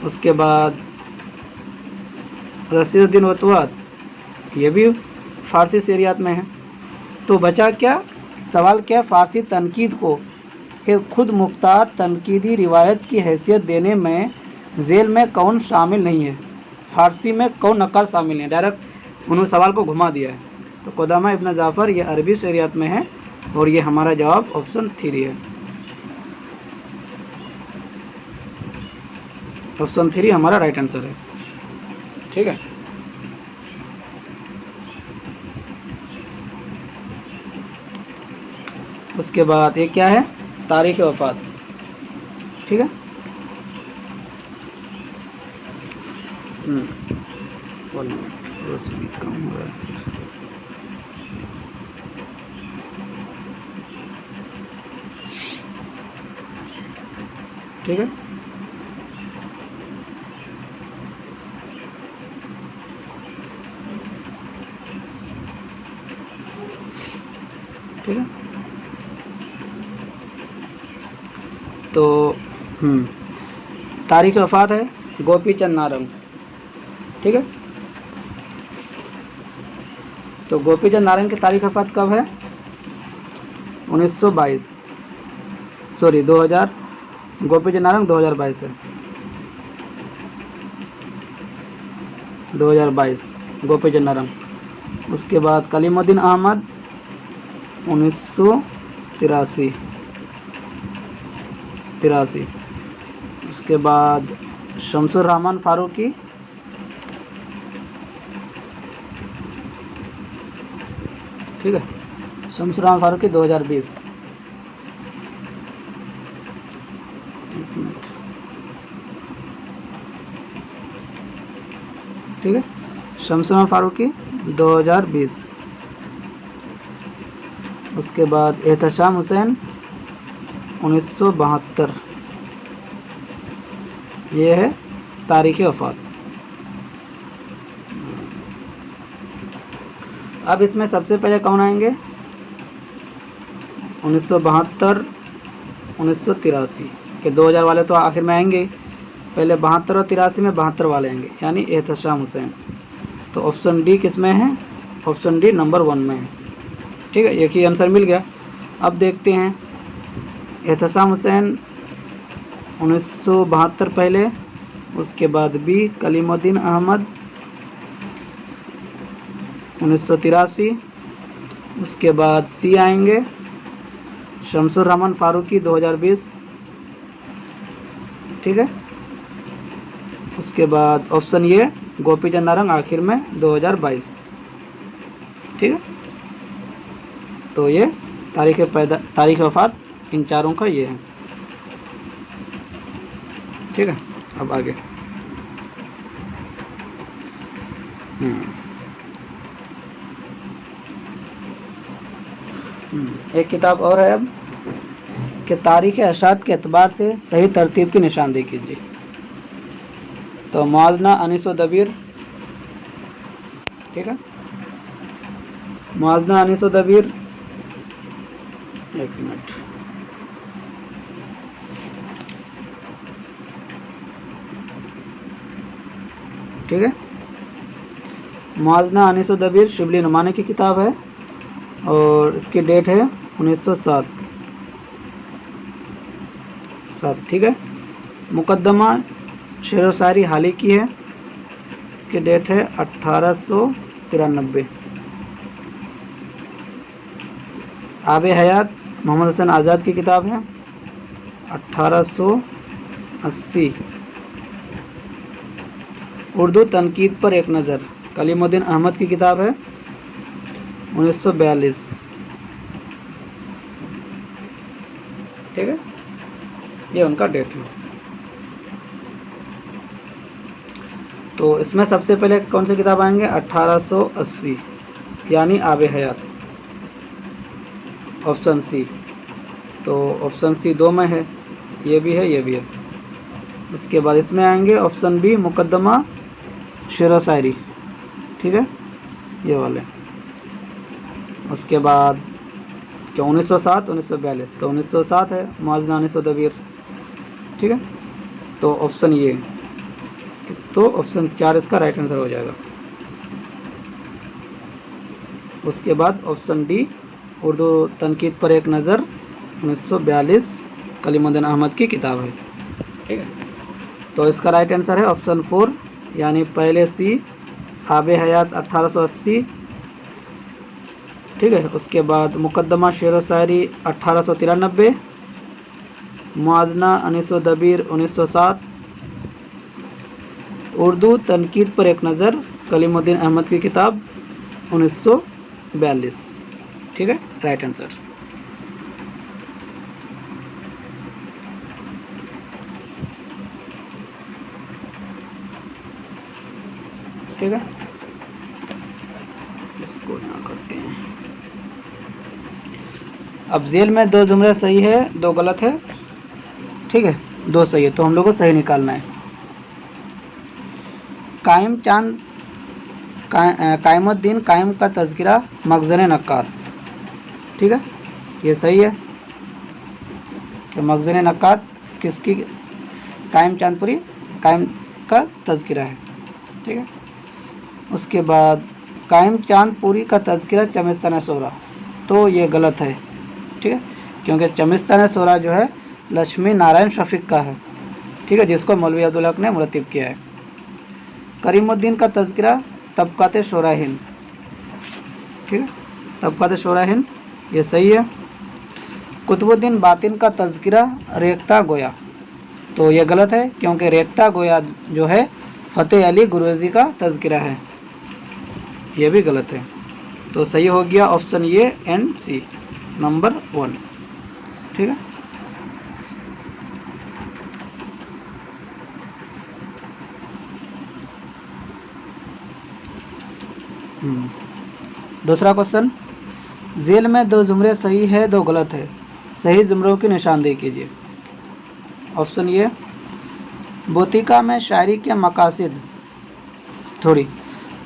S1: उसके बाद रसीदुद्दीन वतवात, ये भी फ़ारसी शरियात में है। तो बचा क्या सवाल, क्या फ़ारसी तनकीद को एक खुद मुख्तार तनकीदी रिवायत की हैसियत देने में झेल में कौन शामिल नहीं है? फ़ारसी में कौन नक्काल शामिल है? डायरेक्ट उन्होंने सवाल को घुमा दिया है। तो कोदामा इब्न जाफ़र ये अरबी शरियत में है, और ये हमारा जवाब ऑप्शन 3 है। ऑप्शन 3 हमारा राइट आंसर है। ठीक है, उसके बाद ये क्या है, तारीख़ वफ़ात। ठीक है, रोशनी कम हो रहा है। ठीक है, ठीक है, तो तारीख़ वफ़ात है गोपी चंद नारंग। ठीक है, तो गोपी चंद नारंग की तारीख़ वफ़ात कब है? 1922, सॉरी 2000। गोपी चंद नारंग 2022 है, 2022 गोपी चंद नारंग। उसके बाद कलीमुद्दीन अहमद 1983। उसके बाद शमसुर रहमान फारूकी, ठीक है, शमसुर रहमान फारूकी 2020। ठीक है, शमसुर रहमान फारूकी 2020। उसके बाद एहतशाम हुसैन 1972। ये है तारीख़ वफ़ात। अब इसमें सबसे पहले कौन आएंगे? 1972, 1983 के 2000 वाले तो आखिर में आएंगे, पहले 72 और 83 में 72 वाले आएंगे, यानी एहतशाम हुसैन। तो ऑप्शन डी किस में है? ऑप्शन डी नंबर 1 में है। ठीक है, एक ही आंसर मिल गया। अब देखते हैं, एहतशाम हुसैन 1972 पहले, उसके बाद बी कलीमुद्दीन अहमद 1983, उसके बाद सी आएंगे शमसुर रहमान फारूकी 2020। ठीक है, उसके बाद ऑप्शन ये गोपीचंद नारंग आखिर में 2022। ठीक है, तो ये तारीख वफ़ात इन चारों का ये है। ठीक है, अब आगे एक किताब और है अब कि तारीख़ अशात के एतबार से सही तरतीब की निशानदेही कीजिए। तो मुआज़ना अनीस व दबीर, ठीक है, मुआज़ना अनीस व दबीर, एक मिनट, ठीक है, मुआज़ना अनीस व दबीर शिबली नुमानी की किताब है और इसकी डेट है 1907। ठीक है, मुकद्दमा शेर व शायरी हाली की है, इसकी डेट है 1893। आबे हयात मोहम्मद हुसैन आज़ाद की किताब है 1880। उर्दू तनकीद पर एक नज़र कलीमुद्दीन अहमद की किताब है 1942। ठीक है, ये उनका डेट है। तो इसमें सबसे पहले कौन सी किताब आएंगे? 1880 यानी आबे हयात, ऑप्शन सी। तो ऑप्शन सी 2 में है, ये भी है, ये भी है। उसके बाद इसमें आएंगे ऑप्शन बी मुकद्दमा शेर व शायरी, ठीक है, ये वाले। उसके बाद क्या 1907, 1942, तो 1907 है मुआज़ना अनीस व दबीर। ठीक है, तो ऑप्शन ये, तो ऑप्शन 4 इसका राइट आंसर हो जाएगा। उसके बाद ऑप्शन डी उर्दू तनकीद पर एक नज़र 1942 कलीमुद्दीन अहमद की किताब है। ठीक है, तो इसका राइट आंसर है ऑप्शन 4 यानी पहले सी आबे हयात 1880। ठीक है, उसके बाद मुकद्दमा शेर व शायरी 1893, मुआज़ना अनीस व दबीर 1907, उर्दू तनकीद पर एक नज़र कलीमुद्दीन अहमद की किताब 1942। ठीक है, राइट आंसर। ठीक है, इसको यहाँ करते हैं। अब जेल में 2 जुमले सही है, 2 गलत है। ठीक है, 2 सही है, तो हम लोग को सही निकालना है। कायम चांद कायमुद्दीन कायम का तज़किरा मखज़न नक्काद। ठीक है, ये सही है कि मखज़न नक्काद किसकी? कायम चांदपुरी कायम का तज़किरा है। ठीक है, उसके बाद कायम चांदपुरी का तज़किरा चमिस्तान सोरा, तो ये गलत है। ठीक है, क्योंकि चमिस्तान सोरा जो है लक्ष्मी नारायण शफीक का है। ठीक है, जिसको मौलवी अब्दुल हक ने मुरत्तिब किया है। करीमुद्दीन का तज़किरा तबक़ात शोरा हिंद। ठीक है, तबक़ात शोरा हिंद, ये सही है। कुतुबुद्दीन बातिन का तज़किरा रेख्ता गोया, तो ये गलत है क्योंकि रेख्ता गोया जो है फ़तेह अली गुरैज़ी का तज़किरा है, ये भी गलत है। तो सही हो गया ऑप्शन ये एंड सी नंबर 1। ठीक है, दूसरा क्वेश्चन, जेल में 2 जुमले सही है, 2 गलत है, सही जुमलों की निशानदेही कीजिए। ऑप्शन ये, बोतिका में शायरी के मकासद,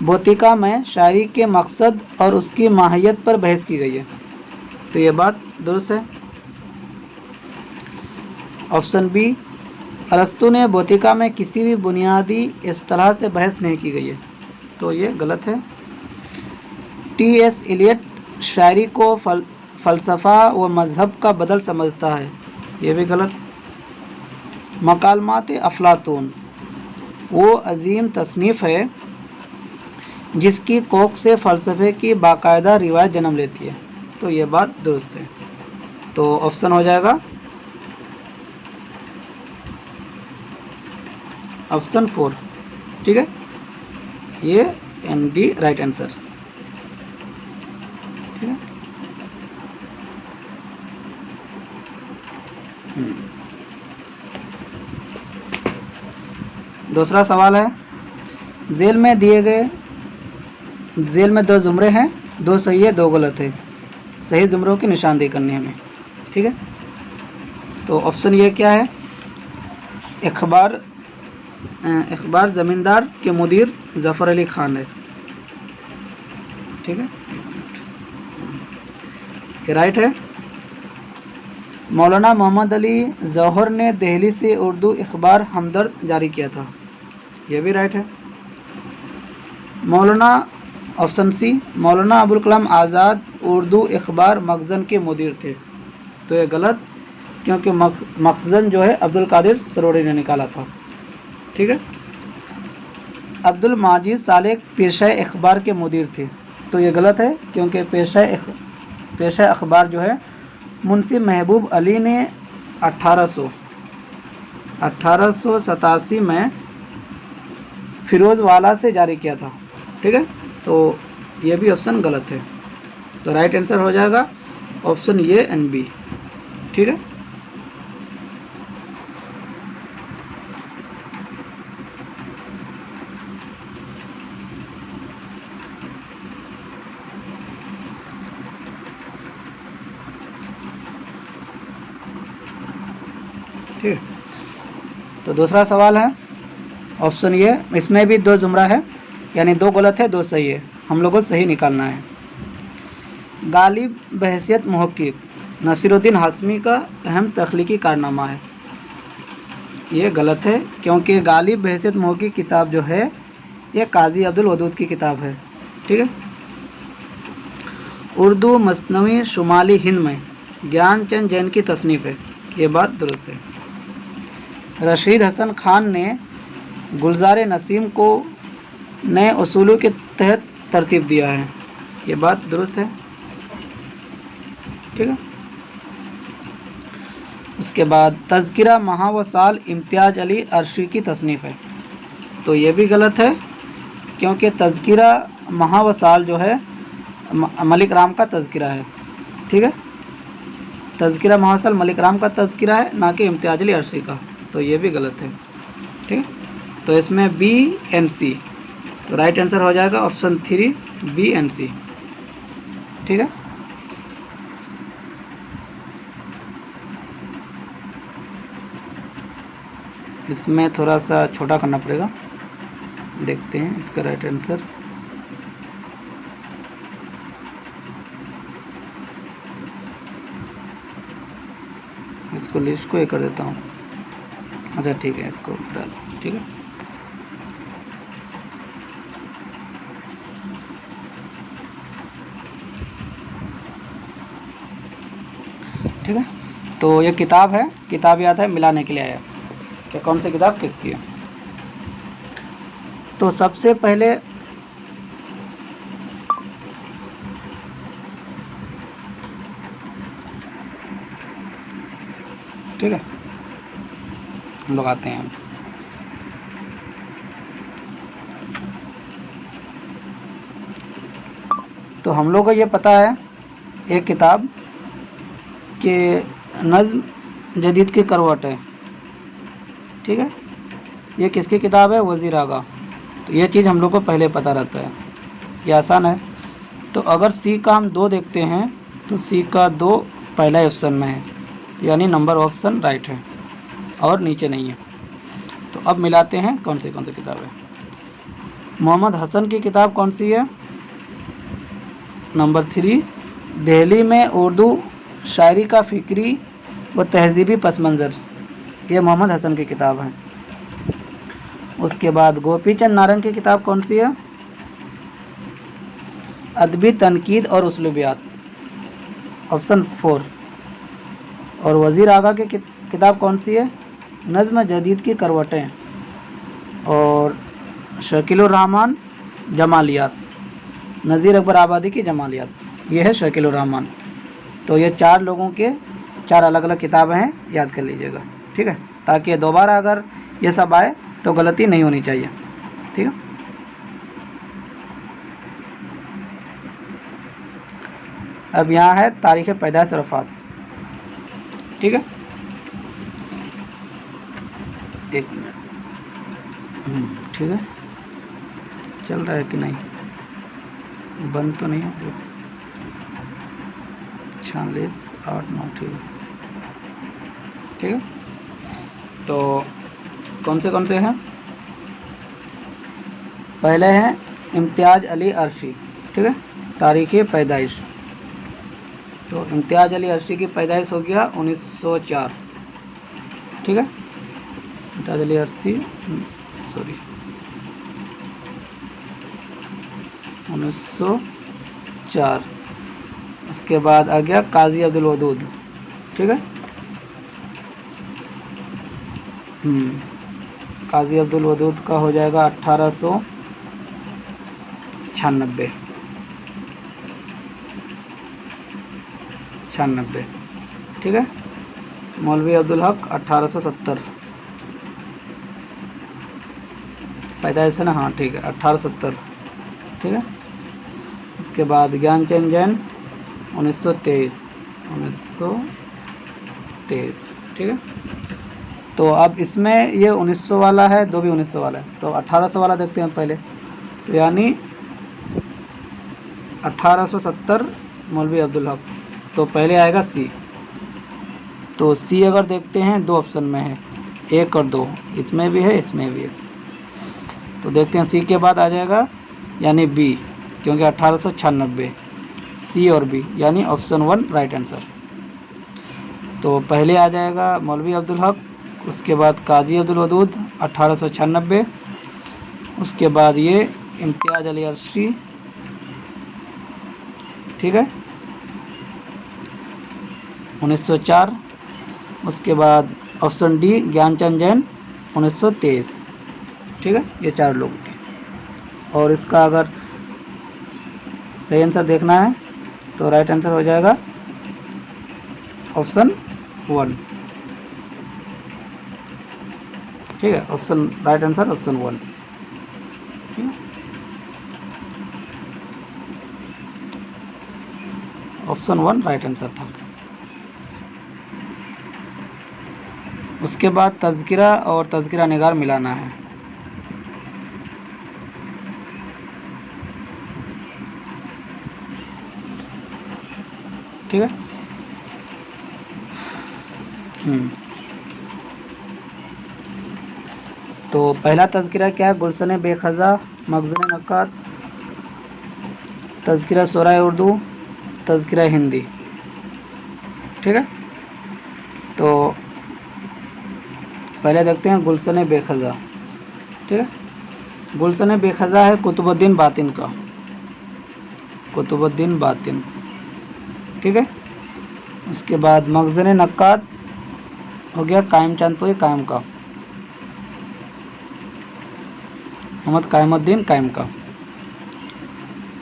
S1: बोतिका में शायरी के मकसद और उसकी माहियत पर बहस की गई है, तो ये बात दुरुस्त है। ऑप्शन बी, अरस्तु ने भौतिका में किसी भी बुनियादी इस्तिलाह से बहस नहीं की गई है, तो ये गलत है। टी.एस. इलियट शायरी को फ़लसफ़ा व मज़हब का बदल समझता है, ये भी गलत। मकालमात अफलातून वो अजीम तसनीफ़ है जिसकी कोख से फ़लसफ़े की बाकायदा रिवायत जन्म लेती है, तो ये बात दुरुस्त है। तो ऑप्शन हो जाएगा ऑप्शन 4, ठीक है, ये एन डी राइट आंसर, ठीक है। दूसरा सवाल है, जेल में दिए गए जेल में 2 जुमरे हैं, 2 सही है 2 गलत है, सही जुमरों की निशानदेही करनी है हमें, ठीक है। तो ऑप्शन ये क्या है, इखबार ज़मींदार के मुदीर ज़फ़र अली ख़ान है, ठीक है, ये राइट है। मौलाना मोहम्मद अली जौहर ने दिल्ली से उर्दू इखबार हमदर्द जारी किया था, ये भी राइट है। ऑप्शन सी, मौलाना अबुल कलाम आज़ाद उर्दू इखबार मखज़न के मुदीर थे, तो ये गलत, क्योंकि मखज़न जो है अब्दुल कादिर सरोड़ी ने निकाला था, ठीक है। अब्दुल माजिद सालेक पेशा इखबार के मुदीर थे, तो ये गलत है, क्योंकि पेशा अखबार जो है मुंशी महबूब अली ने 1887 में फिरोज़वाला से जारी किया था, ठीक है। तो ये भी ऑप्शन गलत है, तो राइट आंसर हो जाएगा ऑप्शन ए एंड बी, ठीक है। ठीक, तो दूसरा सवाल है, ऑप्शन ये, इसमें भी 2 जुमरा है, यानी 2 गलत है 2 सही है, हम लोगों को सही निकालना है। गालिब बहैसियत मुहक्किक नसीरुद्दीन हाशमी का अहम तख्लीकी कारनामा है, ये गलत है, क्योंकि गालिब बहैसियत मुहक्किक किताब जो है ये काजी अब्दुल वदूद की किताब है, ठीक है। उर्दू मसनवी शुमाली हिंद में ज्ञानचंद जैन की तसनीफ़ है, ये बात दुरुस्त है। रशीद हसन खान ने गुलजार नसीम को नए उसूलों के तहत तरतीब दिया है, ये बात दुरुस्त है, ठीक है। उसके बाद तज़किरा माह व साल इम्तियाज़ अली अर्शी की तसनीफ़ है, तो ये भी गलत है, क्योंकि तज़किरा माह व साल जो है मलिक राम का तज़किरा है, ठीक है। तज़किरा माह व साल मलिक राम का तज़किरा है, ना कि इम्तियाज़ अली अर्शी का, तो ये भी गलत है, ठीक है। तो इसमें बी एंड सी, तो राइट आंसर हो जाएगा ऑप्शन 3 बी एंड सी, ठीक है। इसमें थोड़ा सा छोटा करना पड़ेगा, देखते हैं इसका राइट आंसर। इसको लिस्ट को ये कर देता हूँ, अच्छा ठीक है, इसको हटा दो, ठीक है। ठीक है, तो ये किताब है, किताब याद है मिलाने के लिए आया, क्या कौन सी किताब किसकी है। तो सबसे पहले ठीक है, हम लोग आते हैं। तो हम लोग को ये पता है एक किताब के नज़्म जदीद की करवट है, ठीक है। ये किसकी किताब है, वज़ीर आगा, तो ये चीज़ हम लोग को पहले पता रहता है, ये आसान है। तो अगर सी का हम 2 देखते हैं तो सी का 2 पहला ऑप्शन में है, यानी नंबर ऑप्शन राइट है और नीचे नहीं है। तो अब मिलाते हैं कौन सी किताब है। मोहम्मद हसन की किताब कौन सी है, नंबर 3, दिल्ली में उर्दू शायरी का फ़िक्री व तहज़ीबी पस मंज़र, ये मोहम्मद हसन की किताब है। उसके बाद गोपीचंद नारंग की किताब कौन सी है? अदबी तनकीद और उसलूबियात, ऑप्शन 4। और वज़ीर आगा की किताब कौन सी है? नज़्म जदीद की करवटें। और शकीलुर रहमान जमालियात, नज़ीर अकबर आबादी की जमालियात, ये है शकीलुर रहमान। तो ये 4 लोगों के 4 अलग अलग किताबें हैं, याद कर लीजिएगा, ठीक है, ताकि दोबारा अगर ये सब आए तो गलती नहीं होनी चाहिए, ठीक है। अब यहाँ है तारीख़ पैदाइश और वफ़ात, ठीक है। एक मिनट, ठीक है, चल रहा है कि नहीं, बंद तो नहीं हो गया? 46 8 9, ठीक है, ठीक है। तो कौन से हैं? पहले हैं इम्तियाज़ अली अर्शी, ठीक है, तारीख़ पैदाइश। तो इम्तियाज़ अली अर्शी की पैदाइश हो गया 1904, ठीक है। इम्तियाज़ अली अर्शी 1904। उसके बाद आ गया काजी अब्दुल वदूद, ठीक है। काजी अब्दुल वदूद का हो जाएगा 1896, ठीक है। मौलवी अब्दुल हक 1870 पैदाइश है ना, हाँ ठीक है, 1870, ठीक है। उसके बाद ज्ञानचंद जैन 1923, ठीक है। तो अब इसमें ये 1900 वाला है, 2 भी 1900 वाला है, तो 1800 वाला देखते हैं पहले। तो यानी 1870 मौलवी अब्दुल हक, तो पहले आएगा सी। तो सी अगर देखते हैं 2 ऑप्शन में है, 1 और 2, इसमें भी है इसमें भी है। तो देखते हैं सी के बाद आ जाएगा यानी बी, क्योंकि 1896, सी और बी यानी ऑप्शन 1 राइट आंसर। तो पहले आ जाएगा मौलवी अब्दुल हक, उसके बाद काजी अब्दुल वदूद 1896, उसके बाद ये इम्तियाज़ अली अर्शी, ठीक है, 1904। उसके बाद ऑप्शन डी ज्ञानचंद जैन 1923, ठीक है। ये 4 लोगों के, और इसका अगर सही आंसर देखना है तो राइट आंसर हो जाएगा ऑप्शन 1, ठीक है। ऑप्शन राइट आंसर ऑप्शन 1, ठीक है। ऑप्शन 1 राइट आंसर था। उसके बाद तज़किरा और तज़किरा निगार मिलाना है, ठीक है। तो पहला तज़किरा क्या है? गुलशन बेखज़ा, मखज़न नक़ात, तज़किरा शुराए उर्दू, तज़किरा हिंदी, ठीक है। तो पहले देखते हैं गुलशन बेखज़ा, ठीक है। गुलशन बेखज़ा है कुतुबुद्दीन बातिन का, कुतुबुद्दीन बातिन, ठीक है। उसके बाद मखज़न नक़ात हो गया कायम चांदपुरी कायम का, मोहम्मद कायमुद्दीन कायम का।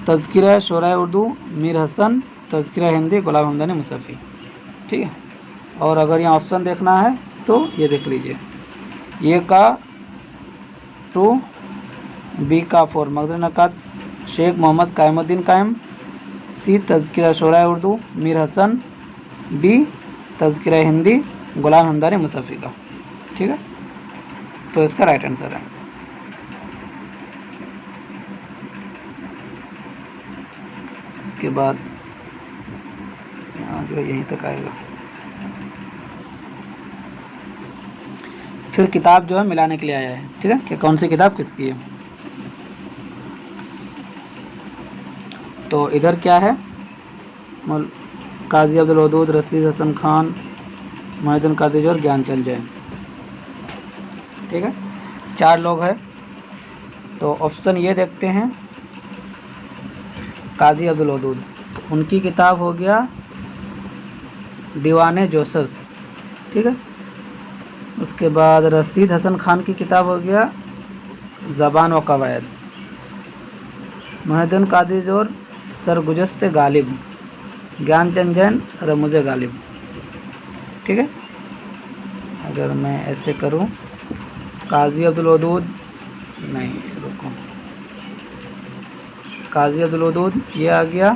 S1: तज़किरा शुराए उर्दू मीर हसन, तज़किरा हिंदी गुलाम हमदानी मुसफ़ी, ठीक है। और अगर यहाँ ऑप्शन देखना है तो ये देख लीजिए, ए का 2, बी का 4 मखज़न नक़ात शेख मोहम्मद कायमुद्दीन कायम, सी तज़किरा शुराए उर्दू मीर हसन, डी तज़किरा हिंदी गुलाम हमदानी मुसफ़ी का, ठीक है। तो इसका राइट आंसर है। इसके बाद यहाँ जो यहीं तक आएगा, फिर किताब जो है मिलाने के लिए आया है, ठीक है, कि कौन सी किताब किसकी है। तो इधर क्या है, काजी अब्दुल वदूद, रशीद हसन खान, मोहिउद्दीन कादिर और ज्ञानचंद जैन। ठीक है, 4 लोग हैं। तो ऑप्शन ये देखते हैं, काजी अब्दुल वदूद, उनकी किताब हो गया दीवाने जोसस। ठीक है, उसके बाद रशीद हसन खान की किताब हो गया ज़बान व कवायद। मोहिउद्दीन कादिर और सरगुज़श्ते गालिब। ज्ञानचंद जैन रमूज़े गालिब। ठीक है, अगर मैं ऐसे करूं, काजी अब्दुल वदूद, नहीं रुको, काजी अब्दुल वदूद ये आ गया,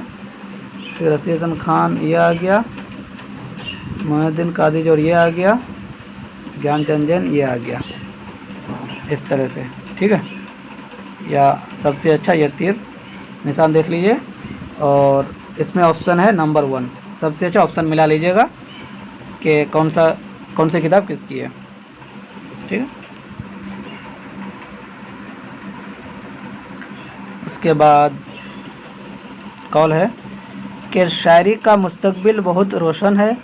S1: फिर रशीद हसन खान ये आ गया, मोहिउद्दीन कादिर और ये आ गया, ज्ञानचंद जैन ये आ गया, इस तरह से। ठीक है, या सबसे अच्छा ये तीर निशान देख लीजिए, और इसमें ऑप्शन है नंबर 1, सबसे अच्छा ऑप्शन मिला लीजिएगा कि कौन सी किताब किसकी है। ठीक है, उसके बाद कौल है कि शायरी का मुस्तकबिल बहुत रोशन है।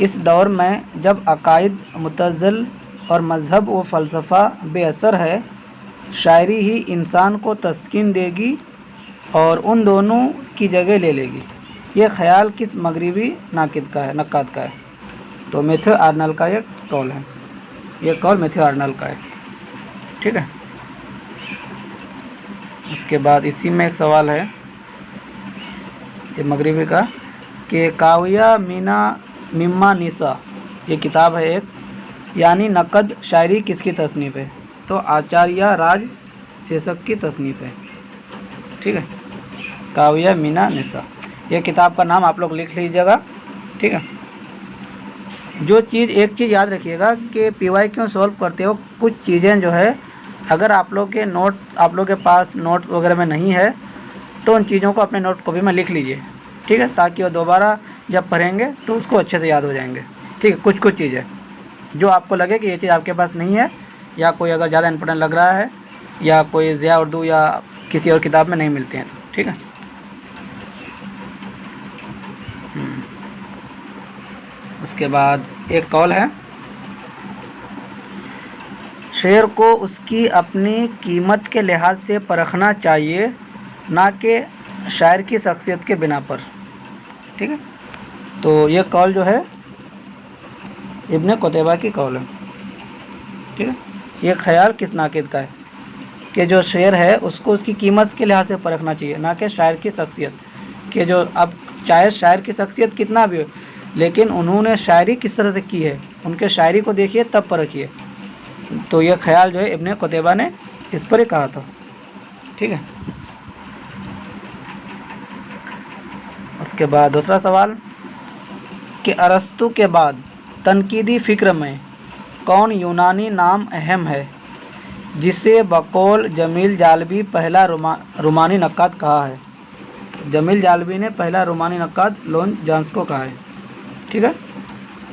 S1: इस दौर में जब अकायद मुतज़िल और मज़हब व फ़लसफ़ा बेअसर है, शायरी ही इंसान को तस्कीन देगी और उन दोनों की जगह ले लेगी। ये ख्याल किस मगरिबी नक्काद का है? तो मैथ्यू आर्नल्ड का ये कौल है, ये कौल मैथ्यू आर्नल्ड का है। ठीक है, उसके बाद इसी में एक सवाल है ये मगरिबी का कि काविया मिम्मा निसा, ये किताब है एक, यानी नकद शायरी किसकी तसनीफ़ है? तो आचार्य राज शीर्षक की तसनीफ़ है। ठीक है, काविया मीना निसा, ये किताब का नाम आप लोग लिख लीजिएगा। ठीक है, एक चीज़ याद रखिएगा कि PYQ सॉल्व करते हो कुछ चीज़ें जो है, अगर आप लोग के पास नोट वगैरह में नहीं है तो उन चीज़ों को अपने नोट कॉपी में लिख लीजिए। ठीक है, ताकि वो दोबारा जब पढ़ेंगे तो उसको अच्छे से याद हो जाएंगे। ठीक है, कुछ चीज़ें जो आपको लगे कि ये चीज़ आपके पास नहीं है, या कोई अगर ज़्यादा इंपॉर्टेंट लग रहा है, या कोई ज़िया उर्दू या किसी और किताब में नहीं मिलती हैं तो। ठीक है, उसके बाद एक कौल है, शेर को उसकी अपनी कीमत के लिहाज से परखना चाहिए, ना कि शायर की शख्सियत के बिना पर। ठीक है, तो ये कौल जो है इब्ने कुतैबा की कौल है। ठीक है, ये ख्याल किस नाकिद का है कि जो शेर है उसको उसकी कीमत के लिहाज से परखना चाहिए, ना कि शायर की शख्सियत के। जो अब चाहे शायर की शख्सियत कितना भी हो, लेकिन उन्होंने शायरी किस तरह से की है, उनके शायरी को देखिए तब परखिए। तो ये ख्याल जो है इब्ने कुतैबा ने इस पर ही कहा था। ठीक है, उसके बाद दूसरा सवाल कि अरस्तु के बाद तनकीदी फ़िक्र में कौन यूनानी नाम अहम है, जिसे बकौल जमील जालबी पहला रोमानी नक्काद कहा है? जमील जालबी ने पहला रोमानी नक्काद लोन जांस को कहा है। ठीक है,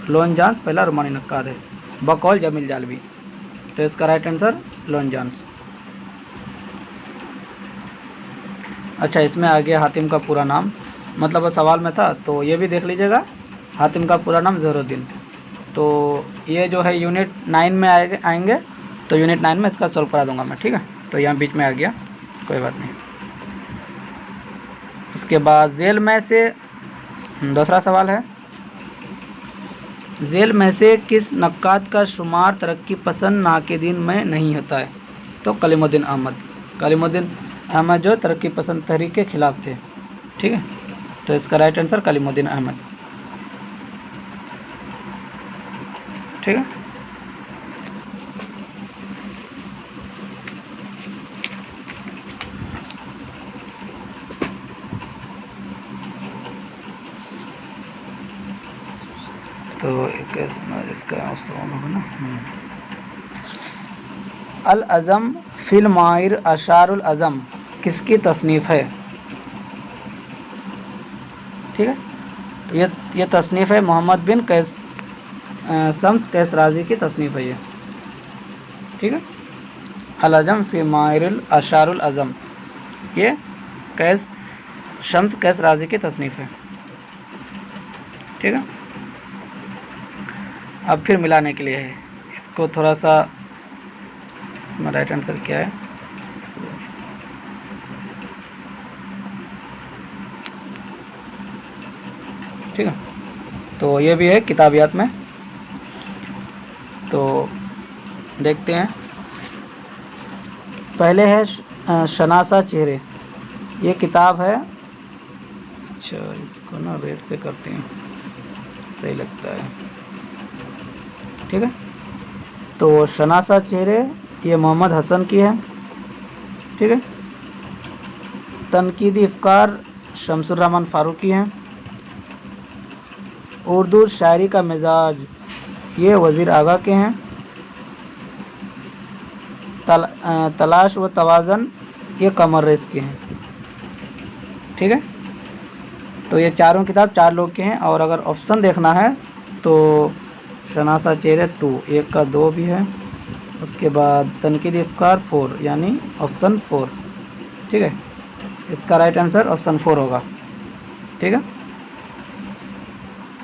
S1: लोन जांस पहला रोमानी नक्काद है बकौल जमील जालबी। तो इसका राइट आंसर लोन जांस। अच्छा, इसमें आ गया हातिम का पूरा नाम, मतलब वो सवाल में था, तो ये भी देख लीजिएगा। हातिम का पूरा नाम ज़हरुद्दीन। तो ये जो है यूनिट 9 में आएंगे, तो यूनिट 9 में इसका सॉल्व करा दूंगा मैं। ठीक है, तो यहाँ बीच में आ गया, कोई बात नहीं। उसके बाद झेल में से दूसरा सवाल है, झेल में से किस नक्काद का शुमार तरक्की पसंद नाकिदीन में नहीं होता है? तो कलीमुद्दीन अहमद जो तरक्की पसंद तहरीक के खिलाफ थे। ठीक है, तो इसका राइट आंसर कलीमुद्दीन अहमद। ठीक है, तो इसका ऑप्शन होगा ना, अल अज़म फिल माहिर अशारुल अज़म किसकी तसनीफ़ है? ठीक है, तो ये तसनीफ़ है मोहम्मद बिन शम्स कैस राजी की तसनीफ़ है ये। ठीक है, अल अज़म फिल माहिर अशारुल अज़म, ये शम्स कैस राजी की तसनीफ़ है। ठीक है। अब फिर मिलाने के लिए है, इसको थोड़ा सा, इसमें राइट आंसर क्या है, ठीक है। तो ये भी है किताबियात में। तो देखते हैं, पहले है शनासा चेहरे, ये किताब है। अच्छा, इसको ना रेड से करते हैं, सही लगता है, ठीक है। तो शनासा चेहरे ये मोहम्मद हसन की है, ठीक है। तनकीदी अफकार शमसुर रहमान फारूकी हैं। उर्दू शायरी का मिजाज ये वज़ीर आगा के हैं। तलाश व तवाज़न ये कमर रेस के हैं, ठीक है। तो ये चारों किताब 4 लोग के हैं। और अगर ऑप्शन देखना है तो शनासा चेहरे 2, 1 का 2 भी है, उसके बाद तनकीदी अफकार 4, यानी ऑप्शन 4, ठीक है। इसका राइट आंसर ऑप्शन 4 होगा, ठीक है,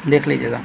S1: देख लीजिएगा।